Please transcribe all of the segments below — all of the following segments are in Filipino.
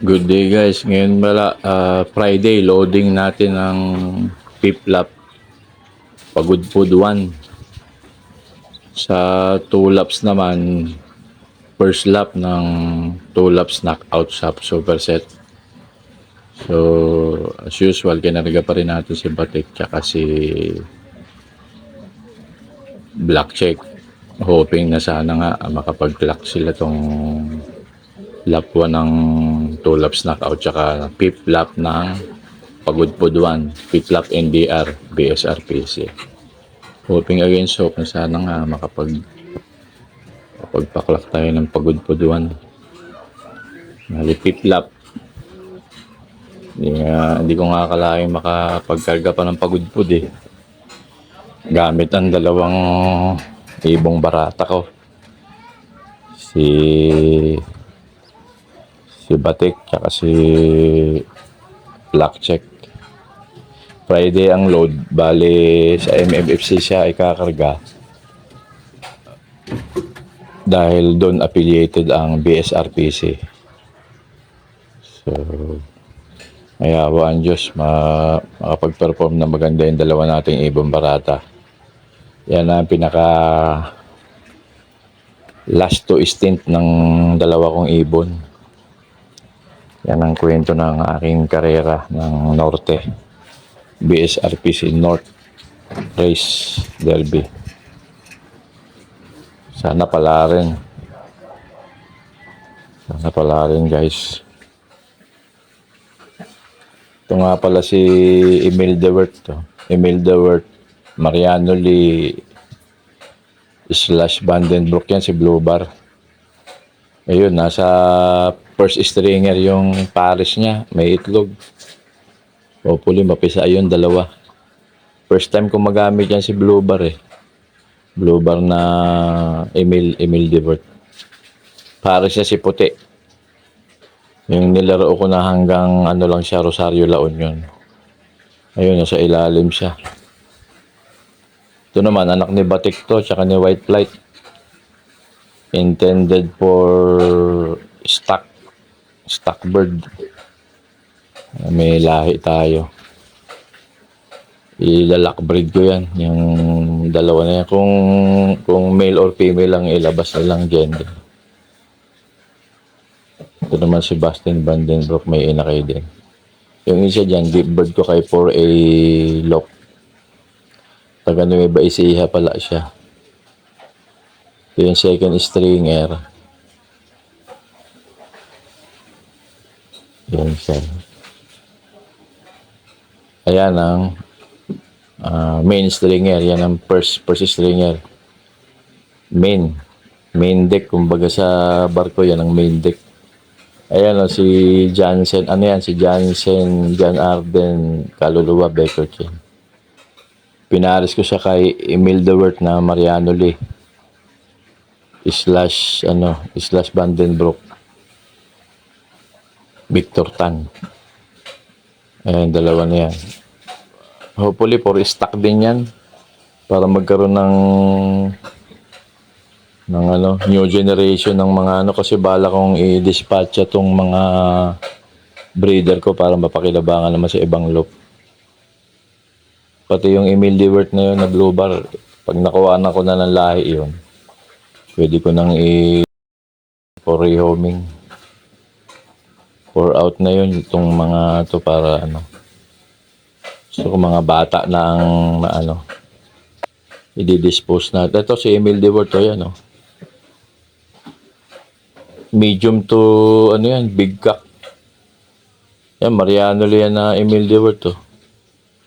Good day guys. Ngayon pala Friday loading natin ng fifth lap Pagod Food 1. Sa 2 laps naman first lap ng 2 laps knockout sa superset. So as usual kinarga pa rin natin si Batik tsaka si Black Check. Hoping na sana nga makapag-clock sila tong lap 1 ng 2 laps knockout tsaka 5th lap ng Pagod Food 1, 5th lap NDR BSRPC. Hoping against hope na sana nga makapagpaklak tayo ng Pagod Food 1. Nali 5th lap. Hindi ko nga akalaing makapagkarga pa ng Pagod Food eh. Gamit ang dalawang ibong barata ko. Si Batik tsaka si Black Check. Friday ang load, bali sa MMFC siya ay kakarga dahil doon affiliated ang BSRPC. So mayawaan Diyos makapag-perform na maganda yung dalawa nating ibang barata. Yan ang pinaka last to stint ng dalawa kong ibon. Yan ang kwento ng aking karera ng Norte. BSRPC North Race Derby. Sana pala rin guys. Ito nga pala si Emil Dewert Mariano Lee / Vandenbroek yan, si Blue Bar. Ayun, nasa first stringer yung pares niya, may itlog. Hopefully mapisa yun, dalawa. First time ko magamit yan si Blue Bar eh. Blue Bar na Emil Dewert. Pares niya si puti. Yung nilaro ko na hanggang ano lang siya, Rosario La Union. Ayun, nasa ilalim siya. Ito naman, anak ni Batik to, tsaka ni White Flight. Intended for stock bird. May lahi tayo. Ilalak breed ko yan. Yung dalawa na yan. Kung male or female lang, ilabas na lang gender. Ito naman si Bastian Vandenbroek, may inakay din. Yung isa dyan, deep bird ko kay 4A lock. Taga Nueva Ecija pala siya. Ito yung second stringer. Yan siya. Ayan ang main stringer. Yan ang first stringer. Main deck. Kumbaga sa barko, yan ang main deck. Ayan o, si Jansen. Ano yan? Si Jansen, John Arden, Kaluluwa, Becker Chain. Pinaris ko siya kay Emil Dewert na Mariano Lee / Vandenbroek Victor Tan. Ayan, dalawa na yan. Hopefully for stock din yan para magkaroon ng new generation ng mga kasi bala kong i-dispatch itong mga breeder ko para mapakilabangan naman sa ibang loop. Pati yung Emil Dewert na yun na Blue Bar, pag nakuhaan ako na ng lahi yun, pwede ko nang for rehoming. For out na yun itong mga to para so kung mga bata na ang i-dispose na. Ito si Emil Dewert to yan medium to big cock. Yan, Mariano Lee na Emil Dewert to.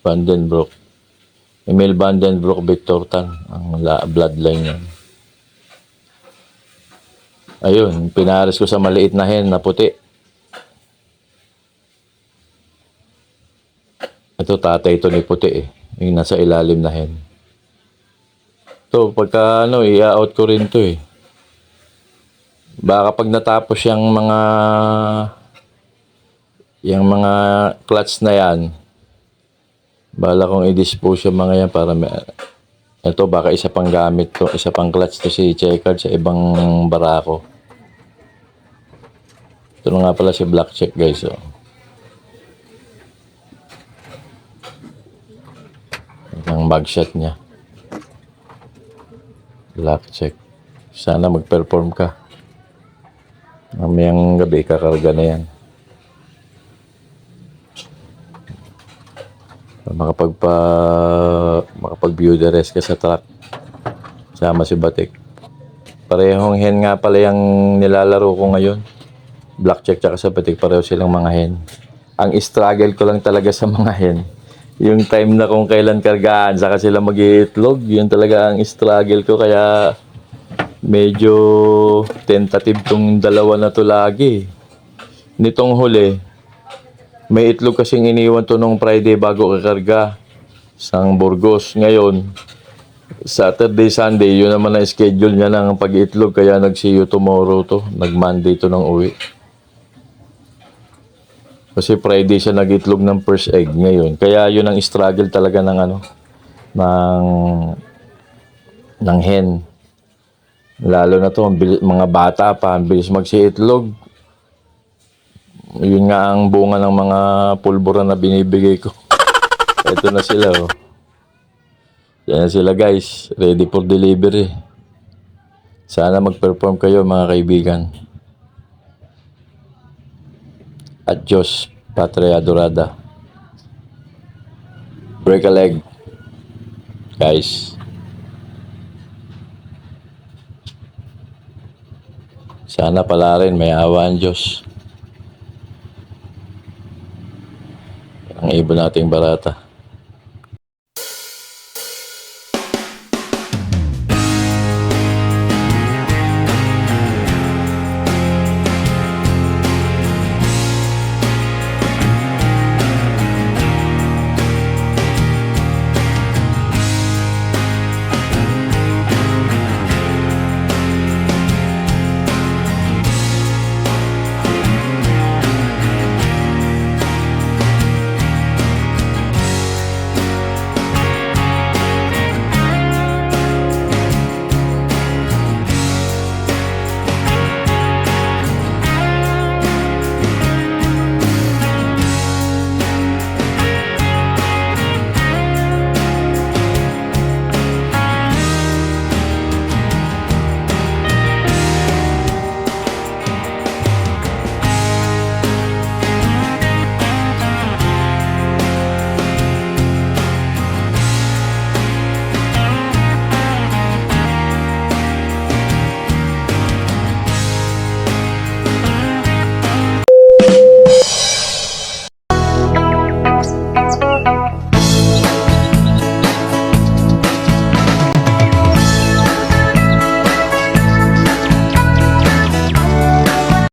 Vandenbroek. Emil Vandenbroek Victor Tan ang bloodline yan. Ayun, pinares ko sa maliit na hen na puti. Ito tatay ito ni puti yung nasa ilalim na hen. Ito pagka i-out ko rin to baka pag natapos yung mga clutch na yan, bala kong i-dispose yung mga yan para ito baka isa pang gamit to, isa pang clutch to si Checkered sa ibang barako. Ito na nga pala si Black Check guys. Oh. Ang mugshot niya. Black Check. Sana mag-perform ka. Mamayang gabi kakarga na yan. Makapag-view the rest ka sa truck. Sama si Batik. Parehong hen nga pala yung nilalaro ko ngayon. Black Check tsaka sa Batik, pareho silang mga hen. Ang struggle ko lang talaga sa mga hen, yung time na kung kailan kargaan, saka sila mag-iitlog, yun talaga ang struggle ko. Kaya medyo tentative tong dalawa na to lagi. Nitong huli, may itlog kasing iniwan to nung Friday bago kakarga. Sang Burgos. Ngayon, Saturday, Sunday, yun naman ang schedule niya ng pag-itlog. Kaya nag-see you tomorrow to. Nag-Monday to ng uwi. Kasi Friday siya nag-itlog ng first egg ngayon. Kaya yun ang struggle talaga ng ng hen. Lalo na to, mga bata pa, ang bilis magsi-itlog. Yun nga ang bunga ng mga pulbura na binibigay ko. Ito na sila, oh. Yan na sila guys, ready for delivery. Sana mag-perform kayo mga kaibigan. At Diyos, Patria Adorada. Break a leg. Guys. Sana pala rin may awa ang Diyos. Ang ibon nating barata.